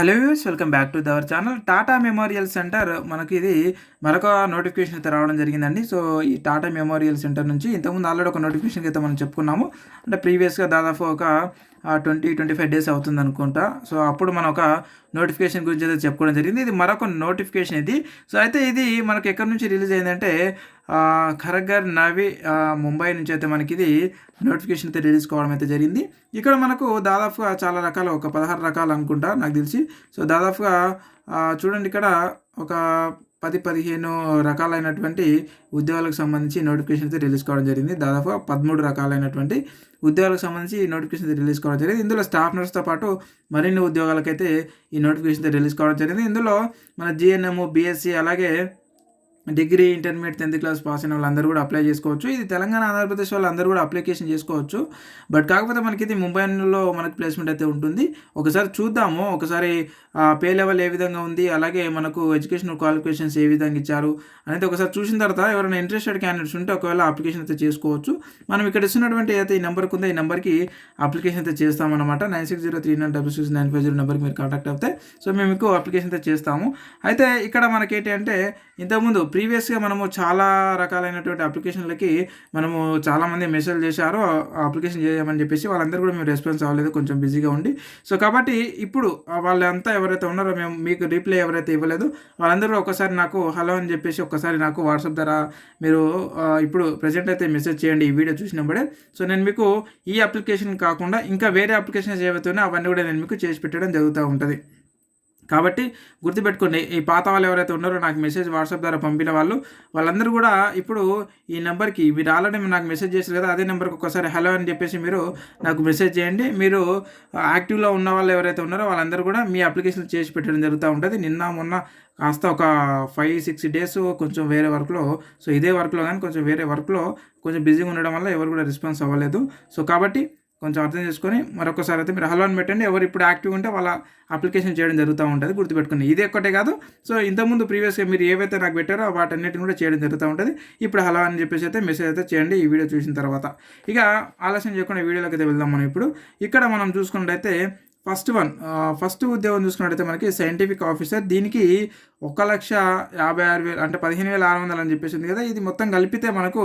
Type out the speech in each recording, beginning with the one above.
Hello viewers, welcome back to our channel. Tata memorial centre మనకి ఇది మరొక నోటిఫికేషన్ అయితే రావడం జరిగిందండి. సో ఈ టాటా మెమోరియల్ సెంటర్ నుంచి ఇంతకుముందు ఆల్రెడీ ఒక నోటిఫికేషన్ అయితే మనం చెప్పుకున్నాము. అంటే ప్రీవియస్గా దాదాపు ఒక 20-25 డేస్ అవుతుంది అనుకుంటా. సో అప్పుడు మనం ఒక నోటిఫికేషన్ గురించి అయితే చెప్పుకోవడం జరిగింది. ఇది మరొక నోటిఫికేషన్ ఇది. సో అయితే ఇది మనకి ఎక్కడి నుంచి రిలీజ్ అయిందంటే ఖరగ్గర్ నవి ముంబై నుంచి అయితే మనకి ఇది నోటిఫికేషన్ అయితే రిలీజ్ కావడం అయితే జరిగింది. ఇక్కడ మనకు దాదాపుగా చాలా రకాలు, ఒక 16 రకాలు అనుకుంటా నాకు తెలిసి. సో దాదాపుగా చూడండి, ఇక్కడ ఒక 10-15 రకాలైనటువంటి ఉద్యోగాలకు సంబంధించి నోటిఫికేషన్ అయితే రిలీజ్ కావడం జరిగింది. దాదాపు 13 రకాలైనటువంటి ఉద్యోగాలకు సంబంధించి ఈ నోటిఫికేషన్ అయితే రిలీజ్ కావడం జరిగింది. ఇందులో స్టాఫ్ నర్స్తో పాటు మరిన్ని ఉద్యోగాలకైతే ఈ నోటిఫికేషన్ అయితే రిలీజ్ కావడం జరిగింది. ఇందులో మన జిఎన్ఎం, బిఎస్సి, అలాగే degree, intermediate, 10th class pass అయిన వాళ్ళందరూ కూడా అప్లై చేసుకోవచ్చు. ఇది తెలంగాణ, ఆంధ్రప్రదేశ్ వాళ్ళందరూ కూడా అప్లికేషన్ చేసుకోవచ్చు. బట్ కాకపోతే మనకి ఇది ముంబైలో మనకి ప్లేస్మెంట్ అయితే ఉంటుంది. ఒకసారి చూద్దాము, ఒకసారి పే లెవెల్ ఏ విధంగా ఉంది, అలాగే మనకు ఎడ్యుకేషనల్ క్వాలిఫికేషన్స్ ఏ విధంగా ఇచ్చారు అనేది ఒకసారి చూసిన తర్వాత ఎవరైనా ఇంట్రెస్టెడ్ క్యాండిడేట్స్ ఉంటే ఒకవేళ అప్లికేషన్ అయితే చేసుకోవచ్చు. మనం ఇక్కడ ఇస్తున్నటువంటి అయితే ఈ నెంబర్కి ఉందో ఈ నెంబర్కి అప్లికేషన్ అయితే చేస్తామన్నమాట. 9603966950 నెంబర్కి మీరు కాంటాక్ట్ అవుతాయి. సో మేము మీకు అప్లికేషన్ అయితే చేస్తాము. అయితే ఇక్కడ మనకి ఏంటి అంటే ఇంతకుముందు ప్రీవియస్గా మనము చాలా రకాలైనటువంటి అప్లికేషన్లకి మనము చాలామంది మెసేజ్ చేశారు అప్లికేషన్ చేయమని చెప్పేసి. వాళ్ళందరూ కూడా మేము రెస్పాన్స్ అవ్వలేదు, కొంచెం బిజీగా ఉండి. సో కాబట్టి ఇప్పుడు వాళ్ళంతా ఎవరైతే ఉన్నారో, మేము మీకు రిప్లై ఎవరైతే ఇవ్వలేదు వాళ్ళందరూ ఒకసారి నాకు హలో అని చెప్పేసి ఒకసారి నాకు వాట్సాప్ ద్వారా మీరు ఇప్పుడు ప్రజెంట్ అయితే మెసేజ్ చేయండి ఈ వీడియో చూసినప్పుడే. సో నేను మీకు ఈ అప్లికేషన్ కాకుండా ఇంకా వేరే అప్లికేషన్స్ ఏవైతే ఉన్నాయో అవన్నీ కూడా నేను మీకు చేసి పెట్టడం జరుగుతూ ఉంటుంది. కాబట్టి గుర్తుపెట్టుకోండి, ఈ పాత వాళ్ళు ఎవరైతే ఉన్నారో నాకు మెసేజ్ వాట్సాప్ ద్వారా పంపిన వాళ్ళందరూ కూడా ఇప్పుడు ఈ నెంబర్కి మీరు ఆల్రెడీ నాకు మెసేజ్ చేశారు కదా, అదే నెంబర్కి ఒకసారి హలో అని చెప్పేసి మీరు నాకు మెసేజ్ చేయండి. మీరు యాక్టివ్లో ఉన్న వాళ్ళు ఎవరైతే ఉన్నారో వాళ్ళందరూ కూడా మీ అప్లికేషన్ చేసి పెట్టడం జరుగుతూ ఉంటుంది. నిన్న మొన్న కాస్త ఒక 5-6 డేస్ కొంచెం వేరే వర్క్లో, సో ఇదే వర్క్లో కానీ కొంచెం వేరే వర్క్లో కొంచెం బిజీగా ఉండడం వల్ల ఎవరు కూడా రెస్పాన్స్ అవ్వలేదు. సో కాబట్టి కొంచెం అర్థం చేసుకొని మరొకసారి అయితే మీరు హలో అని పెట్టండి. ఎవరు ఇప్పుడు యాక్టివ్ ఉంటే వాళ్ళ అప్లికేషన్ చేయడం జరుగుతూ ఉంటుంది. గుర్తుపెట్టుకుని ఇది ఒక్కటే కాదు. సో ఇంతకుముందు ప్రీవియస్గా మీరు ఏవైతే నాకు పెట్టారో వాటన్నిటిని కూడా చేయడం జరుగుతూ ఉంటుంది. ఇప్పుడు హలో అని చెప్పేసి అయితే మెసేజ్ అయితే చేయండి ఈ వీడియో చూసిన తర్వాత. ఇక ఆలస్యం చేయకుండా వీడియోలోకి అయితే వెళ్దాం. మనం ఇప్పుడు ఇక్కడ మనం చూసుకున్నట్టయితే ఫస్ట్ ఉద్యోగం చూసుకున్నట్టయితే మనకి సైంటిఫిక్ ఆఫీసర్. దీనికి 1,56,000 అంటే 15,600 అని చెప్పేసి ఉంది కదా. ఇది మొత్తం కలిపితే మనకు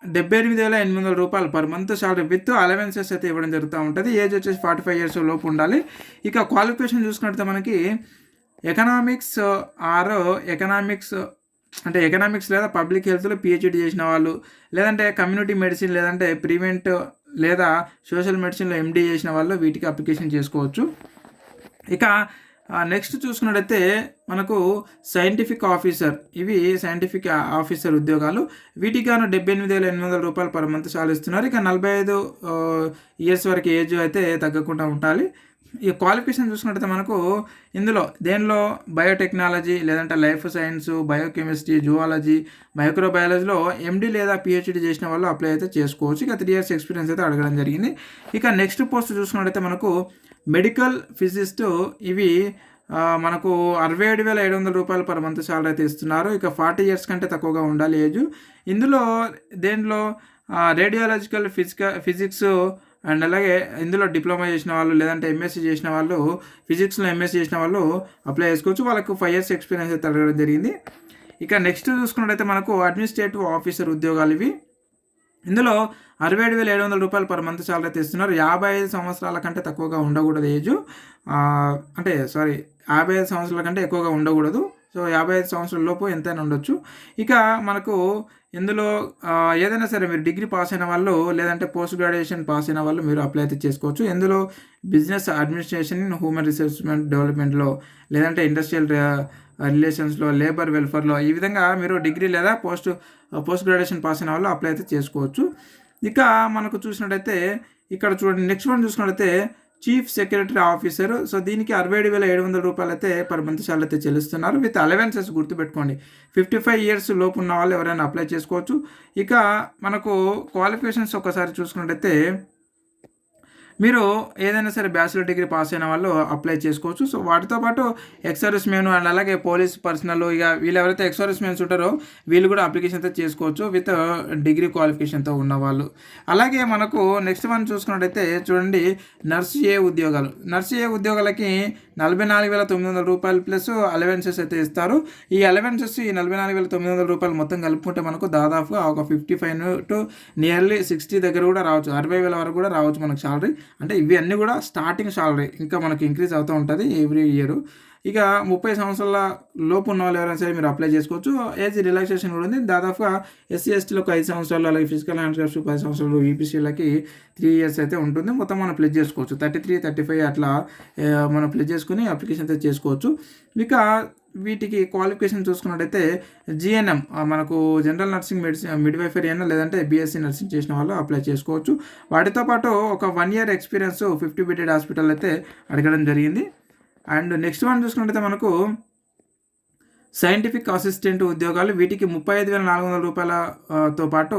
78,800 రూపాయలు per month salary with allowances అయితే ఇవ్వడం జరుగుతూ ఉంటుంది. ఏజ్ వచ్చేసి 45 years లోపు ఉండాలి. ఇక క్వాలిఫికేషన్ చూసుకున్నట్లయితే మనకి ఎకనామిక్స్ అంటే ఎకనామిక్స్ లేదా పబ్లిక్ హెల్త్లో PhD చేసిన వాళ్ళు, లేదంటే కమ్యూనిటీ మెడిసిన్, లేదంటే ప్రివెంట్ లేదా సోషల్ మెడిసిన్లో MD చేసిన వాళ్ళు వీటికి అప్లికేషన్ చేసుకోవచ్చు. ఇక నెక్స్ట్ చూసుకున్నట్టయితే మనకు సైంటిఫిక్ ఆఫీసర్, ఇవి సైంటిఫిక్ ఆఫీసర్ ఉద్యోగాలు. వీటికి గాను 78,800 రూపాయలు పర్ మంత్ సాలిస్తున్నారు. ఇక 45 years వరకు ఏజ్ అయితే తగ్గకుండా ఉండాలి. ఈ క్వాలిఫికేషన్ చూసుకున్నట్టయితే మనకు దేనిలో బయోటెక్నాలజీ, లేదంటే లైఫ్ సైన్స్, బయోకెమిస్ట్రీ, జువాలజీ, మైక్రోబయాలజీలో MD లేదా PhD చేసిన వాళ్ళు అప్లై అయితే చేసుకోవచ్చు. ఇక 3 years ఎక్స్పీరియన్స్ అయితే అడగడం జరిగింది. ఇక నెక్స్ట్ పోస్ట్ చూసుకున్నట్టయితే మనకు మెడికల్ ఫిజిసిస్ట్. ఇవి మనకు 67,700 రూపాయలు పర్ మంత్ సాలరీ అయితే ఇస్తున్నారు. ఇక 40 years కంటే తక్కువగా ఉండాలి ఏజ్. దేనిలో రేడియాలజికల్ ఫిజిక్స్ అండ్ అలాగే ఇందులో డిప్లొమా చేసిన వాళ్ళు, లేదంటే MSc చేసిన వాళ్ళు, ఫిజిక్స్లో MSc చేసిన వాళ్ళు అప్లై చేసుకోవచ్చు. వాళ్ళకు 5 years ఎక్స్పీరియన్స్ అయితే అడగడం జరిగింది. ఇక నెక్స్ట్ చూసుకున్నట్టయితే మనకు అడ్మినిస్ట్రేటివ్ ఆఫీసర్ ఉద్యోగాలు ఇవి. ఇందులో 67,700 రూపాయలు పర్ మంత్ సాలరీ అయితే ఇస్తున్నారు. 55 సంవత్సరాల కంటే తక్కువగా ఉండకూడదు ఏజ్. 55 సంవత్సరాల కంటే ఎక్కువగా ఉండకూడదు. సో 55 సంవత్సరాల లోపు ఎంతైనా ఉండొచ్చు. ఇక మనకు ఇందులో ఏదైనా సరే మీరు డిగ్రీ పాస్ అయిన వాళ్ళు, లేదంటే పోస్ట్ గ్రాడ్యుయేషన్ పాస్ అయిన వాళ్ళు మీరు అప్లై అయితే చేసుకోవచ్చు. ఇందులో బిజినెస్ అడ్మినిస్ట్రేషన్, హ్యూమన్ రిసోర్స్ డెవలప్మెంట్లో, లేదంటే ఇండస్ట్రియల్ రిలేషన్స్లో, లేబర్ వెల్ఫేర్లో, ఈ విధంగా మీరు డిగ్రీ లేదా పోస్ట్ గ్రాడ్యుయేషన్ పాస్ అయిన వాళ్ళు అప్లై అయితే చేసుకోవచ్చు. ఇక మనకు చూసినట్టయితే ఇక్కడ చూడండి, నెక్స్ట్ వన్ చూసినట్టయితే చీఫ్ సెక్రటరీ ఆఫీసర్. సో దీనికి 67,700 రూపాయలు అయితే పర్ మంత్ సాలరీ అయితే చెల్లిస్తున్నారు విత్ అలవెన్సెస్. గుర్తుపెట్టుకోండి, 55 years లోపు ఉన్న వాళ్ళు ఎవరైనా అప్లై చేసుకోవచ్చు. ఇక మనకు క్వాలిఫికేషన్స్ ఒకసారి చూసుకున్నట్టయితే మీరు ఏదైనా సరే బ్యాచిలర్ డిగ్రీ పాస్ అయిన వాళ్ళు అప్లై చేసుకోవచ్చు. సో వాటితో పాటు ఎక్స్ సర్వీస్ మెన్ అండ్ అలాగే పోలీస్ పర్సనల్ ఇక వీళ్ళు ఎవరైతే ఎక్స్ సర్వీస్ మెన్స్ ఉంటారో వీళ్ళు కూడా అప్లికేషన్ అయితే చేసుకోవచ్చు విత్ డిగ్రీ క్వాలిఫికేషన్తో ఉన్నవాళ్ళు. అలాగే మనకు నెక్స్ట్ వన్ చూసుకున్నట్టయితే చూడండి, నర్సు ఏ ఉద్యోగాలు. నర్సు ఏ ఉద్యోగాలకి 44,900 రూపాయలు ప్లస్ అలవెన్సెస్ అయితే ఇస్తారు. ఈ అలవెన్సెస్ ఈ 44,900 రూపాయలు మొత్తం కలుపుకుంటే మనకు దాదాపుగా ఒక 55 టు నియర్లీ 60 దగ్గర కూడా రావచ్చు, 60,000 వరకు కూడా రావచ్చు మనకు శాలరీ. అంటే ఇవి అన్నీ కూడా స్టార్టింగ్ శాలరీ, ఇంకా మనకి ఇంక్రీజ్ అవుతూ ఉంటుంది ఎవ్రీ ఇయర్. ఇక 30 సంవత్సరాల లోపు ఉన్న వాళ్ళు ఎవరైనా సరే మీరు అప్లై చేసుకోవచ్చు. ఏజ్ రిలాక్సేషన్ కూడా ఉంది. దాదాపుగా ఎస్సీ ఎస్టీలకు 5 సంవత్సరాలు, అలాగే ఫిజికల్ హ్యాండిక్యాప్స్ 10 సంవత్సరాలు, ఈపీసీలకి 3 ఇయర్స్ అయితే ఉంటుంది. మొత్తం మనం ప్లెజ్ చేసుకోవచ్చు. 33, 35 అట్లా మనం ప్లెజ్ చేసుకుని అప్లికేషన్ అయితే చేసుకోవచ్చు. ఇక వీటికి క్వాలిఫికేషన్ చూసుకున్నట్టయితే జిఎన్ఎం మనకు జనరల్ నర్సింగ్ మిడ్వైఫరీ అయినా లేదంటే బీఎస్సీ నర్సింగ్ చేసిన వాళ్ళు అప్లై చేసుకోవచ్చు. వాటితో పాటు ఒక 1 ఇయర్ ఎక్స్పీరియన్స్ 50 బెడెడ్ హాస్పిటల్ అయితే అడగడం జరిగింది. అండ్ నెక్స్ట్ వన్ చూసుకున్నట్టయితే మనకు సైంటిఫిక్ అసిస్టెంట్ ఉద్యోగాలు. వీటికి 35,400 రూపాయలతో పాటు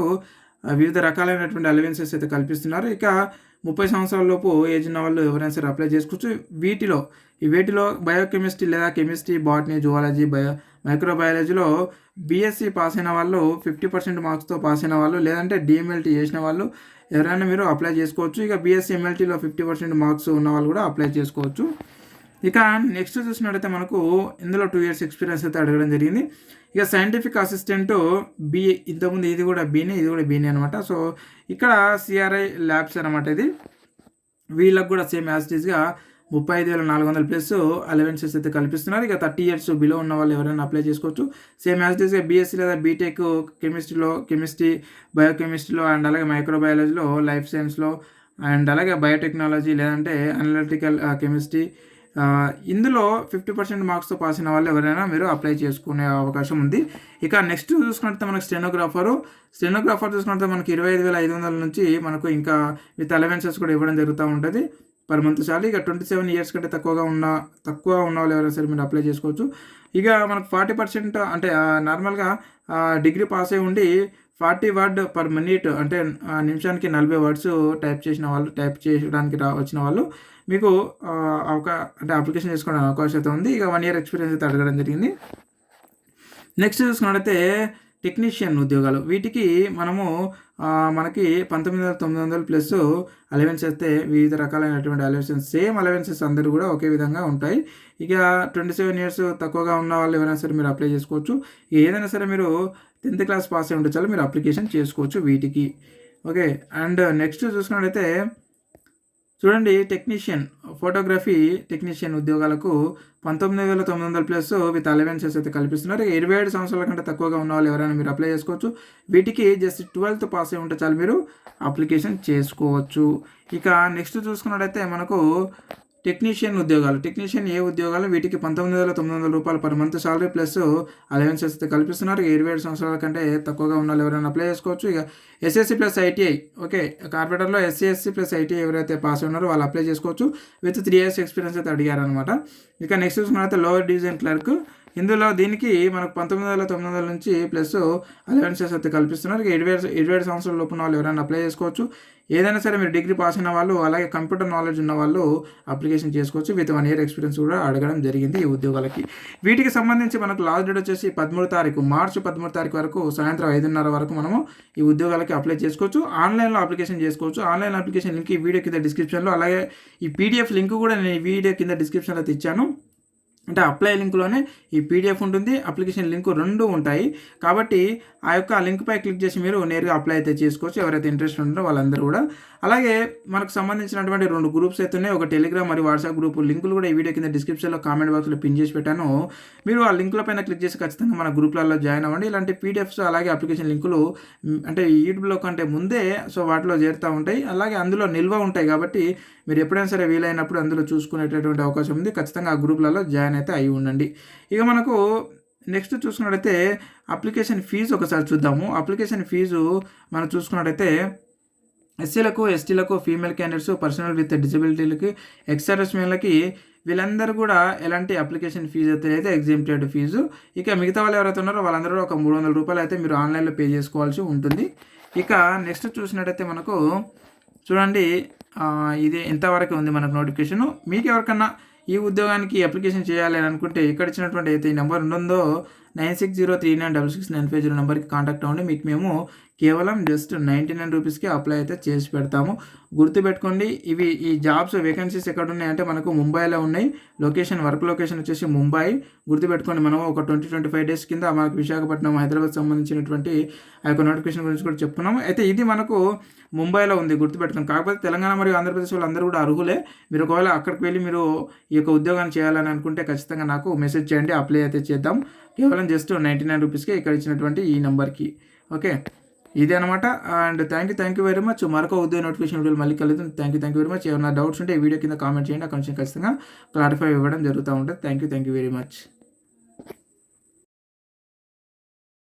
వివిధ రకాలైనటువంటి అలవెన్సెస్ అయితే కల్పిస్తున్నారు. ఇక 30 సంవత్సరాల లోపు ఏజ్ ఉన్న వాళ్ళు ఎవరైనా సరే అప్లై చేసుకోవచ్చు. వీటిలో బయోకెమిస్ట్రీ లేదా కెమిస్ట్రీ, బాటనీ, జువాలజీ, మైక్రోబయాలజీలో బీఎస్సీ పాస్ అయిన వాళ్ళు, 50% మార్క్స్తో పాస్ అయిన వాళ్ళు, లేదంటే డిఎంఎల్టీ చేసిన వాళ్ళు ఎవరైనా మీరు అప్లై చేసుకోవచ్చు. ఇక బీఎస్సీ ఎంఎల్టీలో 50% మార్క్స్ ఉన్న వాళ్ళు కూడా అప్లై చేసుకోవచ్చు. ఇక నెక్స్ట్ చూసినట్టయితే మనకు ఇందులో 2 ఇయర్స్ ఎక్స్పీరియన్స్ అయితే అడగడం జరిగింది. ఇక సైంటిఫిక్ అసిస్టెంట్ బి, ఇంతకుముందు ఇది కూడా బీనే అనమాట. సో ఇక్కడ సిఆర్ఐ ల్యాబ్స్ అనమాట. ఇది వీళ్ళకి కూడా సేమ్ యాజ్ ఇట్ ఈస్గా 35,400 ప్లస్ అలవెన్సెస్ అయితే కల్పిస్తున్నారు. ఇక 30 ఇయర్స్ బిలో ఉన్న వాళ్ళు ఎవరైనా అప్లై చేసుకోవచ్చు. సేమ్ యాజ్ ఇట్ ఈస్గా బీఎస్సీ లేదా బీటెక్ కెమిస్ట్రీ, బయోకెమిస్ట్రీలో అండ్ అలాగే మైక్రోబయాలజీలో, లైఫ్ సైన్స్లో అండ్ అలాగే బయోటెక్నాలజీ లేదంటే అనలిటికల్ కెమిస్ట్రీ, ఇందులో 50% మార్క్స్తో పాస్ అయిన వాళ్ళు ఎవరైనా మీరు అప్లై చేసుకునే అవకాశం ఉంది. ఇక నెక్స్ట్ చూసుకుంటే మనకు స్టెనోగ్రాఫర్ చూసుకుంటే మనకి 25,500 నుంచి మనకు ఇంకా విత్ అలవెన్సెస్ కూడా ఇవ్వడం జరుగుతూ ఉంటుంది పర్ మంత్ శాలరీ. ఇక 27 ఇయర్స్ కంటే తక్కువ ఉన్న వాళ్ళు ఎవరైనా సరే మీరు అప్లై చేసుకోవచ్చు. ఇక మనకు 40% అంటే నార్మల్గా డిగ్రీ పాస్ అయి ఉండి 40 వర్డ్ పర్ మినిట్ అంటే నిమిషానికి 40 వర్డ్స్ టైప్ చేయడానికి వచ్చిన వాళ్ళు మీకు అంటే అప్లికేషన్ చేసుకోవడానికి అవకాశం అయితే ఉంది. ఇక 1 ఇయర్ ఎక్స్పీరియన్స్ అయితే అడగడం జరిగింది. నెక్స్ట్ చూసుకున్నట్టయితే టెక్నీషియన్ ఉద్యోగాలు. వీటికి మనకి 19,900 ప్లస్ అలవెన్స్ అయితే వివిధ రకాలైనటువంటి అలవెన్సెస్, సేమ్ అలవెన్సెస్ అందరూ కూడా ఒకే విధంగా ఉంటాయి. ఇక 27 ఇయర్స్ తక్కువగా ఉన్న వాళ్ళు ఎవరైనా సరే మీరు అప్లై చేసుకోవచ్చు. ఏదైనా సరే మీరు 10th క్లాస్ పాస్ అయి ఉంటే చాలు మీరు అప్లికేషన్ చేసుకోవచ్చు వీటికి. ఓకే. అండ్ నెక్స్ట్ చూసుకున్నట్టయితే చూడండి, ఫోటోగ్రఫీ టెక్నీషియన్ ఉద్యోగాలకు 19,900 ప్లస్ విత్ అలవెన్సెస్ అయితే కల్పిస్తున్నారు. 27 సంవత్సరాల కంటే తక్కువగా ఉన్న వాళ్ళు ఎవరైనా మీరు అప్లై చేసుకోవచ్చు. వీటికి జస్ట్ 12th పాస్ అయి ఉంటే చాలు మీరు అప్లికేషన్ చేసుకోవచ్చు. ఇక నెక్స్ట్ చూసుకున్నట్టయితే మనకు టెక్నీషియన్ ఏ ఉద్యోగాలు. వీటికి 19,900 రూపాయలు per month salary plus allowances అయితే కల్పిస్తున్నారు. 27 సంవత్సరాల కంటే తక్కువగా ఉన్న వాళ్ళు ఎవరైనా అప్లై చేసుకోవచ్చు. ఇక ఎస్ఎస్సి ప్లస్ ఐటీఐ, ఓకే, కార్పొరేటర్లో ఎస్సీ ప్లస్ ఐటీఐ ఎవరైతే పాస్ ఉన్నారో వాళ్ళు అప్లై చేసుకోవచ్చు. విత్ 3 ఇయర్స్ ఎక్స్పీరియన్స్ అయితే అడిగారు అనమాట. ఇక నెక్స్ట్ చూసుకున్నట్లయితే లోవర్ డివిజన్ క్లర్క్. దీనికి మనకు 19,900 నుంచి ప్లస్ అలవెన్సెస్ అయితే కల్పిస్తున్నారు. 27 సంవత్సరాల లోపు ఉన్న వాళ్ళు ఎవరైనా అప్లై చేసుకోవచ్చు. ఏదైనా సరే మీరు డిగ్రీ పాస్ అయిన వాళ్ళు అలాగే కంప్యూటర్ నాలెడ్జ్ ఉన్న వాళ్ళు అప్లికేషన్ చేసుకోవచ్చు. విత్ 1 ఇయర్ ఎక్స్పీరియన్స్ కూడా అడగడం జరిగింది ఈ ఉద్యోగాలకి. వీటికి సంబంధించి మనకు లాస్ట్ డేట్ వచ్చేసి మార్చి 13 తారీఖు వరకు సాయంత్రం 5:30 వరకు మనము ఈ ఉద్యోగాలకి అప్లై చేసుకోవచ్చు. ఆన్లైన్లో అప్లికేషన్ చేసుకోవచ్చు. ఆన్లైన్ అప్లికేషన్ లింక్ ఈ వీడియో కింద డిస్క్రిప్షన్లో, అలాగే ఈ పీడిఎఫ్ లింక్ కూడా నేను ఈ వీడియో కింద డిస్క్రిప్షన్లో ఇచ్చాను. అంటే అప్లై లింక్లోనే ఈ పీడిఎఫ్ ఉంటుంది, అప్లికేషన్ లింక్ 2 ఉంటాయి. కాబట్టి ఆ యొక్క లింక్పై క్లిక్ చేసి మీరు నేరుగా అప్లై అయితే చేసుకోవచ్చు ఎవరైతే ఇంట్రెస్ట్ ఉంటారో వాళ్ళందరూ కూడా. అలాగే మనకు సంబంధించినటువంటి 2 గ్రూప్స్ అయితే ఉన్నాయి. ఒక టెలిగ్రామ్ మరియు వాట్సాప్ గ్రూప్. లింకులు కూడా ఈ వీడియో కింద డిస్క్రిప్షన్లో కామెంట్ బాక్స్లో పిన్ చేసి పెట్టాను. మీరు ఆ లింకుల పైన క్లిక్ చేసి ఖచ్చితంగా మన గ్రూప్లలో జాయిన్ అవ్వండి. ఇలాంటి పీడిఎఫ్స్ అలాగే అప్లికేషన్ లింకులు అంటే యూట్యూబ్లో కంటే ముందే వాటిలో చేరుతూ ఉంటాయి. అలాగే అందులో నిల్వ ఉంటాయి కాబట్టి మీరు ఎప్పుడైనా సరే వీలైనప్పుడు అందులో చూసుకునేటటువంటి అవకాశం ఉంది. ఖచ్చితంగా ఆ గ్రూప్లలో జాయిన్ అయితే అయి ఉండండి. ఇక మనకు నెక్స్ట్ చూసుకున్నట్టయితే అప్లికేషన్ ఫీజు ఒకసారి చూద్దాము. అప్లికేషన్ ఫీజు మనం చూసుకున్నట్టయితే ఎస్సీలకు, ఎస్టీలకు, ఫీమేల్ క్యాండిడేట్స్, పర్సనల్ విత్ డిజబిలిటీలకి, ఎక్స్ సర్వీస్ మెన్లకి వీళ్ళందరూ కూడా ఎలాంటి అప్లికేషన్ ఫీజు అయితే ఎగ్జామ్టెడ్ ఫీజు. ఇక మిగతా వాళ్ళు ఎవరైతే ఉన్నారో వాళ్ళందరూ ఒక 300 రూపాయలు అయితే మీరు ఆన్లైన్లో పే చేసుకోవాల్సి ఉంటుంది. ఇక నెక్స్ట్ చూసినట్టయితే మనకు చూడండి, ఇది ఇంతవరకు ఉంది మనకు నోటిఫికేషను. మీకు ఎవరికన్నా ఈ ఉద్యోగానికి అప్లికేషన్ చేయాలి అని అనుకుంటే ఇక్కడ ఇచ్చినటువంటి అయితే ఈ నెంబర్ ఉందో 9603966950 నెంబర్కి కాంటాక్ట్ అవ్వండి. మీకు మేము కేవలం జస్ట్ 99 రూపీస్కి అప్లై అయితే చేసి పెడతాము. గుర్తుపెట్టుకోండి, ఈ జాబ్స్ వేకెన్సీస్ ఎక్కడ ఉన్నాయంటే మనకు ముంబైలో ఉన్నాయి. వర్క్ లొకేషన్ వచ్చేసి ముంబై. గుర్తుపెట్టుకోండి, మనం ఒక 20-25 డేస్ కింద మనకు విశాఖపట్నం, హైదరాబాద్ సంబంధించినటువంటి ఆ యొక్క నోటిఫికేషన్ గురించి కూడా చెప్పుకున్నాము. అయితే ఇది మనకు ముంబైలో ఉంది, గుర్తుపెట్టుకోండి. కాకపోతే తెలంగాణ మరియు ఆంధ్రప్రదేశ్ వాళ్ళందరూ కూడా అర్హులే. మీరు ఒకవేళ అక్కడికి వెళ్ళి మీరు ఈ యొక్క ఉద్యోగాన్ని చేయాలని అనుకుంటే ఖచ్చితంగా నాకు మెసేజ్ చేయండి, అప్లై అయితే చేద్దాం. కేవలం జస్ట్ 99 రూపీస్కి ఇక్కడ ఇచ్చినటువంటి ఈ నెంబర్కి. ఓకే, ఇదే అనమాట. And thank you very much. మరొక ఉద్యోగ నోటిఫికేషన్ వీడియోలు మళ్ళీ కలుగుతుంది. Thank you very much. ఏమైనా డౌట్స్ ఉంటే ఈ వీడియో కింద కామెంట్ చేయండి, అక్కడ నుంచి ఖచ్చితంగా క్లారిఫై ఇవ్వడం జరుగుతూ ఉంటుంది. Thank you very much.